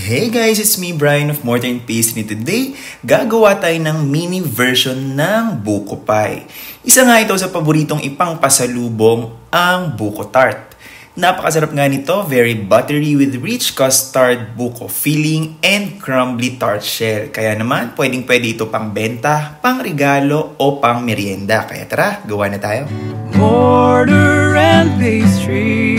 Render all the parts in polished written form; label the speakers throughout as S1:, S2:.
S1: Hey guys, it's me Brian of Mortar & Pastry. Today, gagawa tayo ng mini version ng buko pie. Isa nga ito sa paboritong ipangpasalubong ang buko tart. Napakasarap nga nito, very buttery with rich custard, buko filling, and crumbly tart shell. Kaya naman, pwedeng-pwede ito pang benta, pang regalo, o pang merienda. Kaya tara, gawa na tayo.
S2: Mortar & Pastry.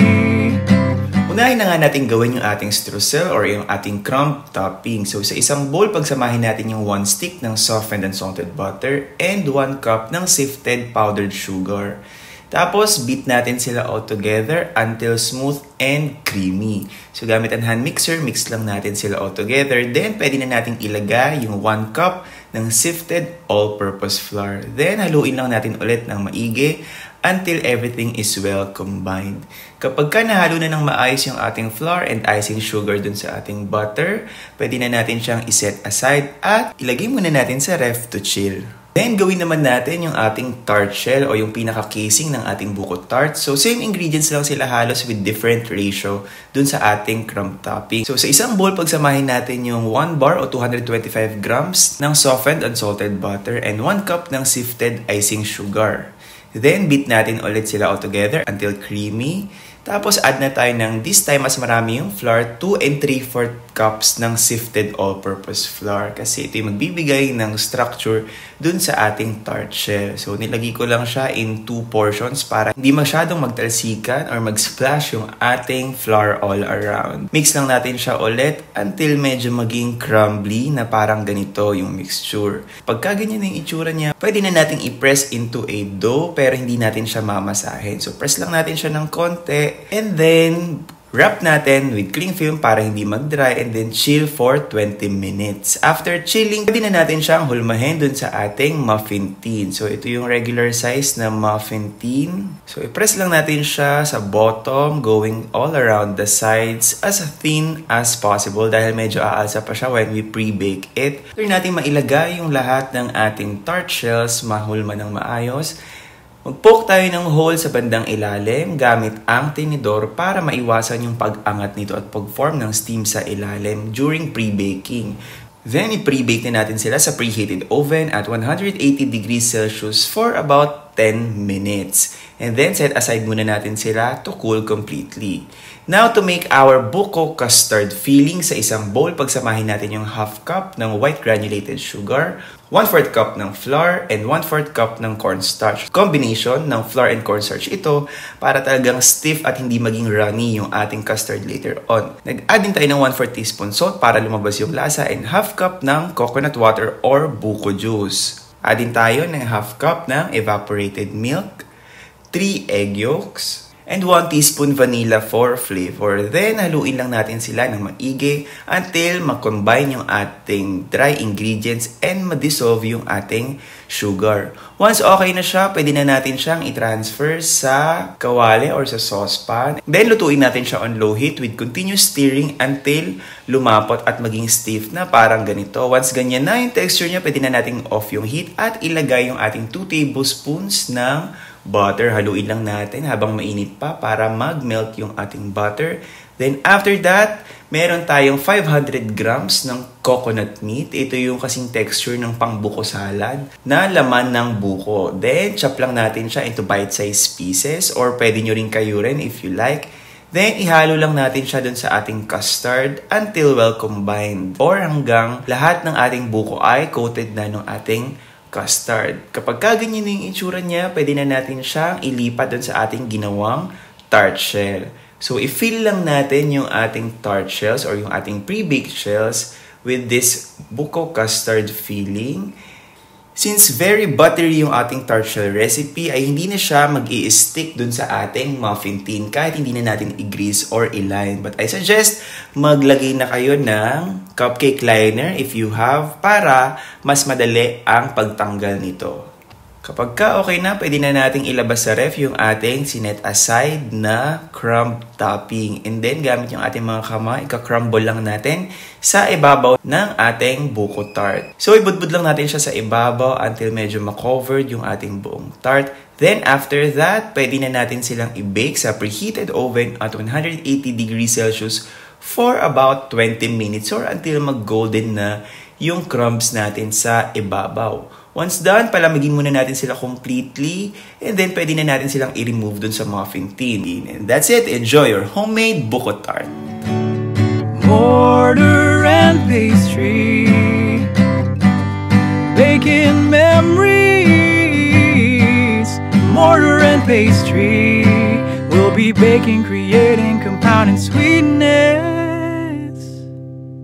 S1: Unahin na nga natin gawin yung ating streusel or yung ating crumb topping. So sa isang bowl, pagsamahin natin yung 1 stick ng softened and salted butter and 1 cup ng sifted powdered sugar. Tapos beat natin sila all together until smooth and creamy. So gamit ang hand mixer, mix lang natin sila all together. Then pwede na natin ilagay yung 1 cup ng sifted all-purpose flour. Then haluin lang natin ulit ng maigi until everything is well combined. Kapag ka nahalo na ng maayos yung ating flour and icing sugar dun sa ating butter, pwede na natin siyang iset aside at ilagay muna natin sa ref to chill. Then gawin naman natin yung ating tart shell o yung pinaka-casing ng ating buko tart. So same ingredients lang sila halos with different ratio dun sa ating crumb topping. So sa isang bowl, pagsamahin natin yung 1 bar o 225 grams ng softened and salted butter and 1 cup ng sifted icing sugar. Then, beat natin ulit sila all together until creamy. Tapos, add na tayo ng this time mas marami yung flour, 2 3/4 cups ng sifted all-purpose flour. Kasi ito yung magbibigay ng structure dun sa ating tart shell. So, nilagay ko lang siya in 2 portions para hindi masyadong magtalsikan or mag-splash yung ating flour all around. Mix lang natin siya ulit until medyo maging crumbly na parang ganito yung mixture. Pagka ganyan yung itsura niya, pwede na natin i-press into a dough pero hindi natin siya mamasahin. So, press lang natin siya ng konti and then wrap natin with cling film para hindi mag-dry and then chill for 20 minutes. After chilling, pwede na natin siyang hulmahin dun sa ating muffin tin. So, ito yung regular size na muffin tin. So, i-press lang natin siya sa bottom, going all around the sides as thin as possible dahil medyo aalsa pa siya when we pre-bake it. After natin mailagay yung lahat ng ating tart shells, mahulma ng maayos, mag-poke tayo ng hole sa bandang ilalim gamit ang tinidor para maiwasan yung pag-angat nito at pag-form ng steam sa ilalim during pre-baking. Then, i-pre-bake na natin sila sa preheated oven at 180 degrees Celsius for about 10 minutes. And then, set aside muna natin sila to cool completely. Now, to make our buko custard filling sa isang bowl, pagsamahin natin yung half cup ng white granulated sugar, 1/4 cup ng flour, and 1/4 cup ng cornstarch. Combination ng flour and cornstarch ito para talagang stiff at hindi maging runny yung ating custard later on. Nag-add din tayo ng 1/4 teaspoon salt para lumabas yung lasa and half cup ng coconut water or buko juice. Add din tayo ng half cup ng evaporated milk, 3 egg yolks, and 1 teaspoon vanilla for flavor. Then, haluin lang natin sila ng maigi until makombine yung ating dry ingredients and ma-dissolve yung ating sugar. Once okay na siya, pwede na natin siyang i-transfer sa kawali or sa saucepan. Then, lutuin natin siya on low heat with continuous stirring until lumapot at maging stiff na parang ganito. Once ganyan na yung texture niya, pwede na natin off yung heat at ilagay yung ating 2 tablespoons ng butter. Haluin lang natin habang mainit pa para mag-melt yung ating butter. Then after that, meron tayong 500 grams ng coconut meat. Ito yung kasing texture ng pangbuko salad na laman ng buko. Then chop lang natin siya into bite-sized pieces or pwede nyo rin kayurin if you like. Then ihalo lang natin siya dun sa ating custard until well combined or hanggang lahat ng ating buko ay coated na ng ating custard. Kapag kaganyan yung itsura niya, pwede na natin siyang ilipat dun sa ating ginawang tart shell. So, i-fill lang natin yung ating tart shells or yung ating pre-baked shells with this buko custard filling. Since very buttery yung ating tart shell recipe, ay hindi na siya mag-i-stick dun sa ating muffin tin kahit hindi na natin i-grease or i-line. But I suggest maglagay na kayo ng cupcake liner if you have para mas madali ang pagtanggal nito. Kapag ka okay na, pwede na nating ilabas sa ref yung ating sinet aside na crumb topping. And then, gamit yung ating mga kamay, ika-crumble lang natin sa ibabaw ng ating buko tart. So, ibudbud lang natin siya sa ibabaw until medyo makovered yung ating buong tart. Then, after that, pwede na natin silang i-bake sa preheated oven at 180 degrees Celsius for about 20 minutes or until mag-golden na yung crumbs natin sa ibabaw. Once done, palamigin muna natin sila completely and then pwede na natin silang i-remove dun sa muffin tin. And that's it. Enjoy your homemade buko tart.
S2: Mortar and pastry, baking memories. Mortar and pastry, we'll be baking, creating, compounding sweetness.